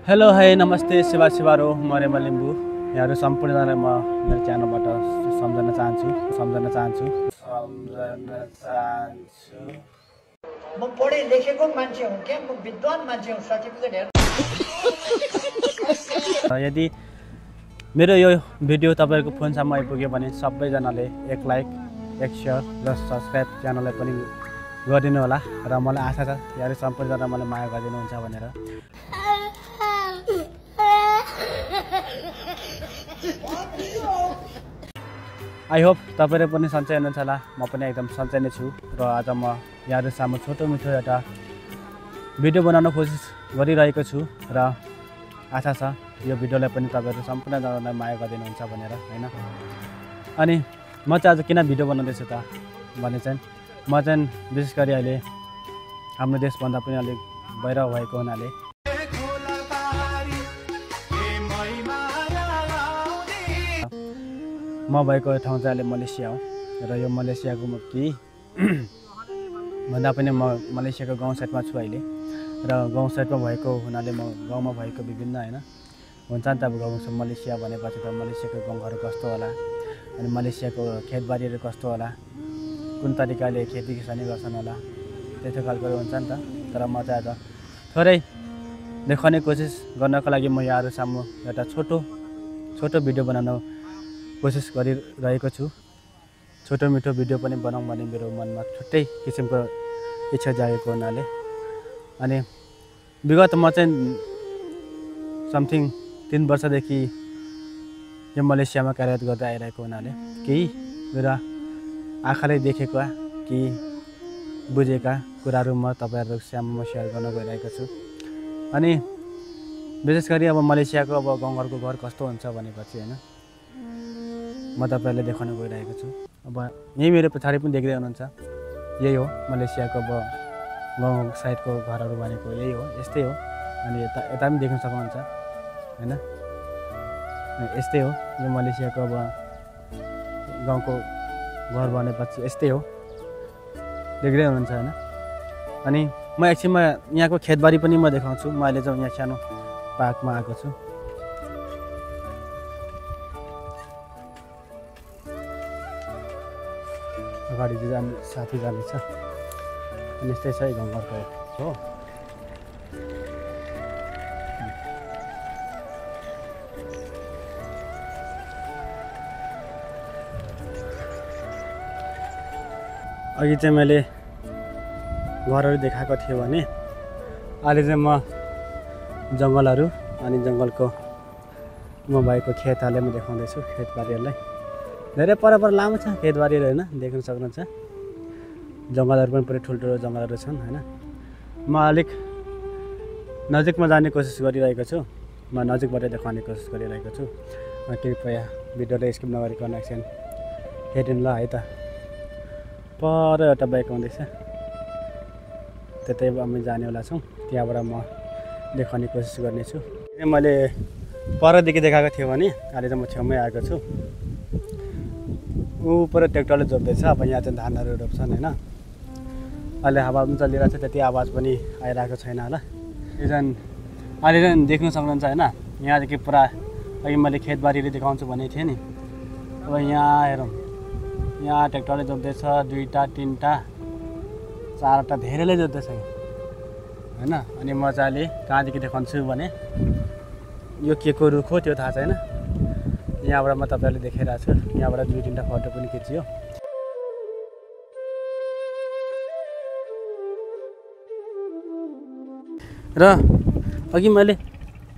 Hello hi नमस्ते सेवा सेवारो म रेमा लिम्बू यहाँहरु सम्पूर्णजनालाई म मेरो च्यानलबाट सम्झन चाहन्छु म पढे लेखेको मान्छे हुँ के म विद्वान मान्छे हुँ सर्टिफिकेट हेर्नु यदि मेरो यो भिडियो तपाईहरुको फोनसम्म आइपुग्यो भने सबैजनाले एक लाइक एक शेयर र सब्स्क्राइब च्यानललाई पनि गरिदिनु होला र मलाई आशा छ यहाँहरु सम्पूर्णजना मलाई माया गरिदिनुहुन्छ भनेर आई होप तपाईहरु पनि सन्चै हुनुहुन्छ होला म पनि एकदम सन्चै नै छु र आज म यहाँहरु सामु छोटो मिठो एउटा भिडियो बनाउन कोसिस गरिरहेको छु र आशा छ यो भिडियोलाई पनि तपाईहरु सम्पूर्णजनालाई माया गरिदिनुहुन्छ भनेर हैन। अनि म चाहिँ आज किन भिडियो बनाउँदै छु त भने चाहिँ म चाहिँ विशेष गरी अहिले हाम्रो देशभन्दा पनि अलिक बाहिर भएको हुनाले म भएको ठाउँ चाहिँ अहिले मलेसिया हो र यो मलेसियाको कि भन्दा पनि म मलेसियाको गाउँ साइडमा छु अहिले र गाउँ साइडमा भएको हुनाले म गाउँमा भएको विभिन्न हैन हुन्छ नि त अब गाउँ मलेसिया भनेपछि त मलेसियाको गाउँघर कस्तो होला अनि मलेसियाको खेतबारीहरू कस्तो होला कुन तरिकाले खेती किसानी गर्छन् होला त्यस्तो खालको हुन्छ नि त। तर म चाहिँ आज थोरै देखाउने कोसिस गर्नको लागि म यहाँहरु सामु एउटा छोटो भिडियो बनाउन कोसिस गरिरहेको छु। छोटो मिठो भिडियो पनि बनाऊँ भन्ने मेरो मनमा छुट्टै किसिमको इच्छा जागेको हुनाले अनि विगत म चाहिँ समथिङ 3 वर्षदेखि यो मलेसियामा कार्यरत गर्दै आइरहेको हुनाले केही मेरो आँखाले देखेका केही बुझेका कुराहरू म तपाईहरु सामु शेयर गर्न गइरहेको छु। अनि विशेष गरी अब मलेसियाको अब गाउँघरको घर कस्तो हुन्छ भनेपछि हैन म तपाईहरुलाई देखाउन गइरहेको छु। अब यही मेरो पछाडी पनि देख्दै हुनुहुन्छ यही हो मलेसियाको अब गाउँ साइडको घरहरू भनेको यही हो यस्तै हो। अनि यता पनि देख्न सक्नुहुन्छ हैन यस्तै हो यो मलेसियाको अब गाउँको घर भनेपछि यस्तै हो देख्दै हुनुहुन्छ हैन। अनि म एकछिनमा यहाँको खेतबारी पनि म देखाउँछु। म अहिले चाहिँ यहाँ सानो पार्कमा आएको छु। अगाडि चाहिँ साथी जानेछ अनि यस्तै छ गाउँघरको हो। अघि चाहिँ मैले घरहरू देखाएको थियो भने अहिले चाहिँ म जङ्गलहरू अनि जङ्गलको म भएको खेतहरूलाई म देखाउँदैछु खेतबारीहरूलाई। धेरै पर लामो छ खेतबारीहरू हैन देख्न सक्नुहुन्छ। जङ्गलहरू पनि पुरै ठुल्ठुलो जङ्गलहरू छन् हैन। म अलिक नजिकमा जाने कोसिस गरिरहेको छु। म नजिकबाट देखाउने कोसिस गरिरहेको छु। कृपया भिडियोलाई स्किप नगरिकन एकछिन हेरिदिनु ल है त। पर एउटा बाइक आउँदैछ त्यतै हामी जानेवाला छौँ त्यहाँबाट म देखाउने कोसिस गर्नेछु। मैले परदेखि देखाएको थियो भने अहिले चाहिँ म छेउमै आएको छु। ऊपर ट्र्याक्टरले जोत्दैछ। अब यहाँ चाहिँ धानहरू रोप्छन् हैन। अहिले हावा पनि चलिरहेको छ त्यति आवाज पनि आइरहेको छैन होला। यो चाहिँ अहिले चाहिँ देख्न सक्नुहुन्छ हैन यहाँदेखि पुरा अघि मैले खेतबारीले देखाउँछु भनेको थिएँ नि। अब यहाँ हेरौँ यहाँ ट्र्याक्टरले जोत्दैछ 2टा 3टा 4टा धेरैले जोत्दैछ हैन। अनि म चाहिँ अहिले कहाँदेखि देखाउँछु भने यो के को रुख हो त्यो थाहा छैन। यहाँबाट म तपाईहरुले देखाइरहेको छु। यहाँबाट 2-3टा फोटो पनि खिचियो। र अघि मैले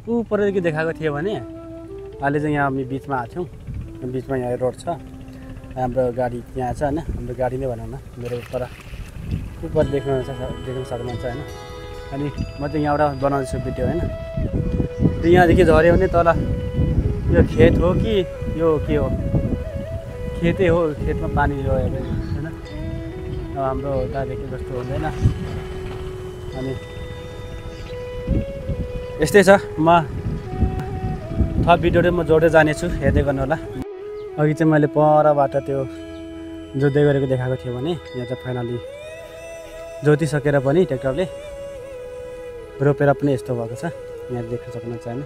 ऊपरदेखि देखाएको थिएँ भने अहिले चाहिँ यहाँ हामी बिचमा आएको थियौँ। बिचमा यहाँ रोड छ हाम्रो गाडी यहाँ छ हैन। हाम्रो गाडी नै भनौँ न मेरो ऊपर देख्न सक्नुहुन्छ हैन। अनि म चाहिँ यहाँबाट बनाउँदैछु भिडियो हैन। यहाँदेखि झऱ्यो भने तल यो खेत हो कि यो के हो खेतै हो। खेतमा पानी हो हैन। अब हाम्रो उतादेखि जस्तो हुँदैन। अनि यस्तै छ। म थप भिडियोले म जोड्दै जानेछु हेर्दै गर्नु होला। अघि चाहिँ मैले परबाट त्यो जोत्दै गरेको देखाएको थियो भने यहाँ चाहिँ फाइनली जोतिसकेर पनि ट्र्याक्टरले रोपेर पनि यस्तो भएको छ। यहाँ देख्न सक्नुहुन्छ होइन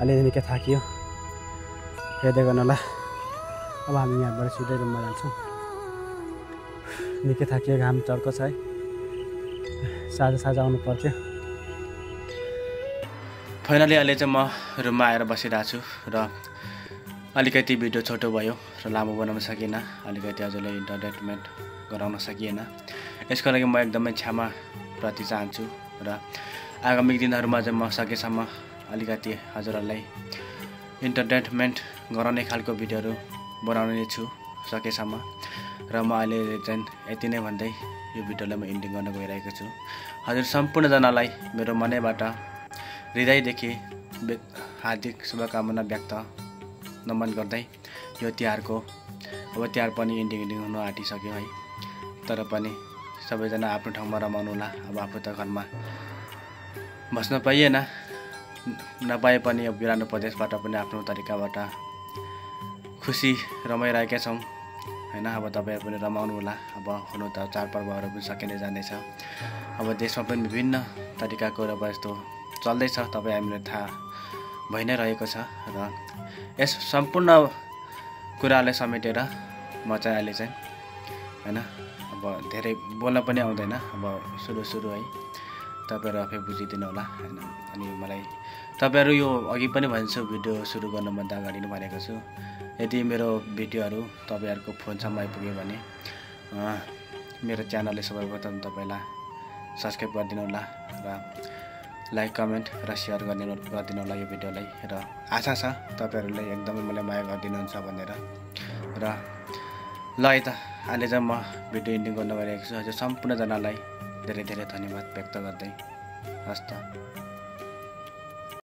अलि निकै थाकियो हेर्दै गर्नु होला अब हामी यहाँबाट सिधै रुममा जान्छौँ निकै थाकियो घाम चर्को छ है साँझ आउनु पर्थ्यो फाइनली अहिले चाहिँ म रुममा आएर बसिरहेको छु र अलिकति भिडियो छोटो भयो र लामो बनाउन सकिनँ अलिकति हजुरलाई इन्टरटेनमेन्ट गराउन सकिएन यसको लागि म एकदमै क्षमा प्रति चाहन्छु र आगामी दिनहरूमा चाहिँ म सकेसम्म अलिकति हजुरहरूलाई इन्टरटेनमेन्ट गराउने खालको भिडियोहरू बनाउने छु सकेसम्म र म अहिले चाहिँ यति नै भन्दै यो भिडियोलाई म एन्डिङ गर्न गइरहेको छु हजुर सम्पूर्णजनालाई मेरो मनैबाट हृदयदेखि हार्दिक शुभकामना व्यक्त नमन गर्दै यो तिहारको अब तिहार पनि एन्डिङ हुन आँटिसक्यो है तर पनि सबैजना आफ्नो ठाउँमा रमाउनु होला अब आफू त घरमा बस्न पाइएन नपाए पनि अब बिरानो प्रदेशबाट पनि आफ्नो तरिकाबाट खुसी रमाइरहेका छौँ होइन अब तपाईँहरू पनि रमाउनु होला अब हुनु त चाडपर्वहरू पनि सकिँदै जाँदैछ अब देशमा पनि विभिन्न तरिकाको अब यस्तो चल्दैछ तपाईँ हामीलाई थाहा भइ नै रहेको छ र यस सम्पूर्ण कुरालाई समेटेर म चाहिँ अहिले चाहिँ होइन अब धेरै बोल्न पनि आउँदैन अब सुरु है तपाईँहरू आफै बुझिदिनु होला होइन अनि मलाई तपाईँहरू यो अघि पनि भन्छु भिडियो सुरु गर्नुभन्दा अगाडि नै भनेको छु यदि मेरो भिडियोहरू तपाईँहरूको फोनसम्म आइपुग्यो भने मेरो च्यानलले सर्वप्रथम तपाईँलाई सब्सक्राइब गरिदिनु होला र लाइक कमेन्ट र सेयर गरिदिनु होला यो भिडियोलाई र आशा छ तपाईँहरूले एकदमै मलाई माया गरिदिनुहुन्छ भनेर र ल है त अहिले चाहिँ म भिडियो एन्डिङ गर्न गइरहेको छु हजुर सम्पूर्णजनालाई धेरै धेरै धन्यवाद व्यक्त गर्दै हस् त।